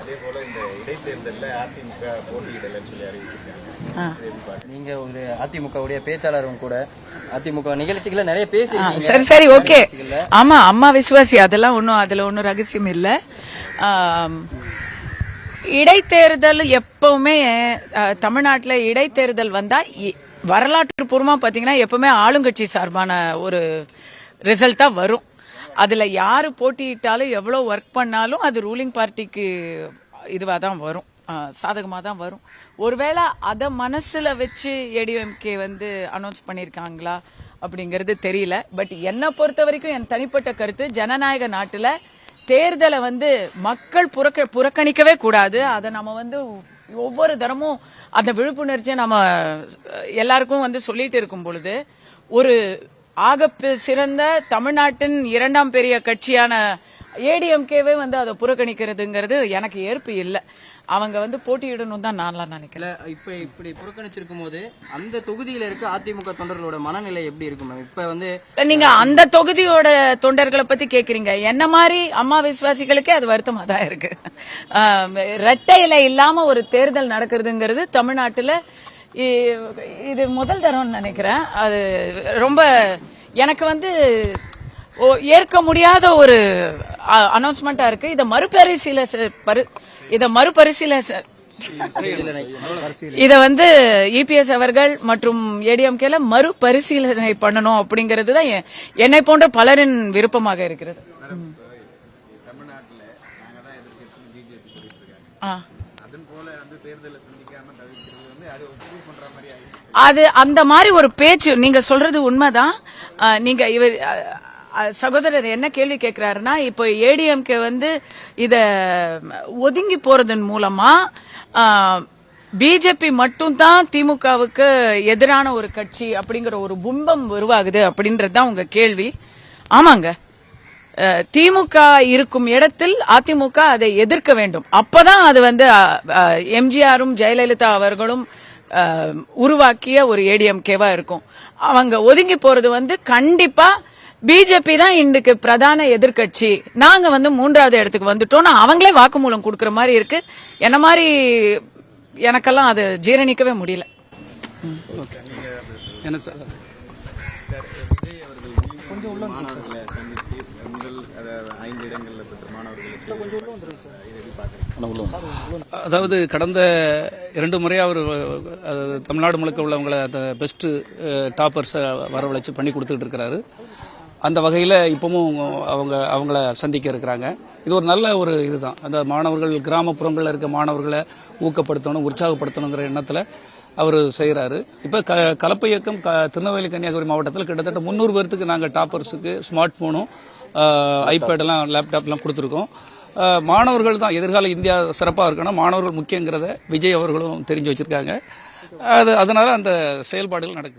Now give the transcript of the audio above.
அதே போல இந்த இடைத்தேர்தலில் அதிமுக போட்டியிடலன்னு சொல்லி அறிவிச்சிருக்காங்க. நீங்க ஒரு அதிமுகவுடைய பேச்சாளரும் கூட அதிமுக நிகழ்ச்சிகளை நிறைய பேசி சரி சரி ஓகே. ஆமா அம்மா விசுவாசி, அதெல்லாம் அதுல ஒன்னும் ரகசியம் இல்ல. இடைத்தேர்தல் எப்பவுமே தமிழ்நாட்டுல இடைத்தேர்தல் வந்தா வரலாற்று பூர்வமா பாத்தீங்கன்னா எப்பவுமே ஆளுங்கட்சி சார்பான ஒரு ரிசல்ட் தான் வரும். அதுல யாரு போட்டியிட்டாலும் எவ்வளவு ஒர்க் பண்ணாலும் அது ரூலிங் பார்ட்டிக்கு இதுவா தான் வரும், சாதகமா தான் வரும். ஒருவேளை அத மனசுல வச்சு ஏடிஎம்கே அனௌன்ஸ் பண்ணிருக்காங்களா அப்படிங்கறது தெரியல. பட் என்ன பொறுத்த வரைக்கும் என் தனிப்பட்ட கருத்து, ஜனநாயக நாட்டுல தேர்தலை மக்கள் புறக்கணிக்கவே கூடாது. அதை நம்ம ஒவ்வொரு தரமும் அந்த விழிப்புணர்ச்சியை நம்ம எல்லாருக்கும் சொல்லிட்டு இருக்கும் பொழுது ஒரு ஆக சிறந்த தமிழ்நாட்டின் இரண்டாம் பெரிய கட்சியான ஏடிஎம்கேவே அதை புறக்கணிக்கிறதுங்கிறது எனக்கு ஏற்பு இல்லை. அவங்க போட்டியிடணும் தான் நான் நினைக்கிறேன். இப்ப இப்படி புறக்கணிச்சிருக்கும் போது அந்த தொகுதியில இருக்க அதிமுக தொண்டர்களோட மனநிலை எப்படி இருக்கும்? இப்ப நீங்க அந்த தொகுதியோட தொண்டர்களை பத்தி கேக்குறீங்க. என்ன மாதிரி அம்மா விசுவாசிகளுக்கே அது வருத்தமா தான் இருக்கு. ரெட்டை இலை இல்லாம ஒரு தேர்தல் நடக்கிறதுங்கிறது தமிழ்நாட்டுல இது முதல் தரம் நினைக்கிறேன். அது ரொம்ப எனக்கு ஏற்க முடியாத ஒரு அனௌன்ஸ்மெண்டா இருக்கு. இத இபிஎஸ் அவர்கள் மற்றும் ஏடிஎம்கேல மறுபரிசீலனை பண்ணணும் அப்படிங்கறதுதான் என்னை போன்ற பலரின் விருப்பமாக இருக்கிறது. அது அந்த மாதிரி ஒரு பேச்சு நீங்க சொல்றது உண்மைதான். நீங்க இவர் சகோதரர் என்ன கேள்வி கேட்கிறாருன்னா, இப்போ ஏடிஎம்கே இத ஒதுங்கி போறதன் மூலமா பிஜேபி மட்டும் தான் திமுகவுக்கு எதிரான ஒரு கட்சி அப்படிங்கிற ஒரு பிம்பம் உருவாகுது அப்படின்றதுதான் உங்க கேள்வி. ஆமாங்க, திமுக இருக்கும் இடத்தில் அதிமுக அதை எதிர்க்க வேண்டும். அப்பதான் அது எம்ஜிஆரும் ஜெயலலிதா அவர்களும் உருவாக்கிய ஒரு ஏடிஎம்கேவா இருக்கும். அவங்க ஒதுங்கி போறது கண்டிப்பா பிஜேபி தான் இன்றைக்கு பிரதான எதிர்கட்சி, நாங்க மூன்றாவது இடத்துக்கு வந்துட்டோம், அவங்களே வாக்குமூலம் கொடுக்கற மாதிரி இருக்கு. என்ன மாதிரி எனக்கெல்லாம் அது ஜீரணிக்கவே முடியல. அதாவது கடந்த 2 முறையா அவர் தமிழ்நாடு முழுக்க உள்ளவங்களை பெஸ்ட் டாப்பர்ஸ் வரவழைச்சு பண்ணி கொடுத்துட்டு இருக்கிறாரு. அந்த வகையில் இப்பவும் அவங்கள சந்திக்க இருக்கிறாங்க. இது ஒரு நல்ல ஒரு இதுதான். அந்த மாணவர்கள் கிராமப்புறங்களில் இருக்க மாணவர்களை ஊக்கப்படுத்தணும், உற்சாகப்படுத்தணுங்கிற எண்ணத்தில் அவர் செய்கிறாரு. இப்போ கலப்பு இயக்கம் திருநெல்வேலி கன்னியாகுமரி மாவட்டத்தில் கிட்டத்தட்ட 300 பேர்த்துக்கு நாங்கள் டாப்பர்ஸுக்கு ஸ்மார்ட் போனும் ஐபேடெல்லாம் லேப்டாப்லாம் கொடுத்துருக்கோம். மாணவர்கள் தான் எதிர்கால இந்தியா சிறப்பாக இருக்கணும், மாணவர்கள் முக்கியங்கிறத விஜய் அவர்களும் தெரிஞ்சு வச்சிருக்காங்க. அதனால அந்த செயல்பாடுகள் நடக்குது.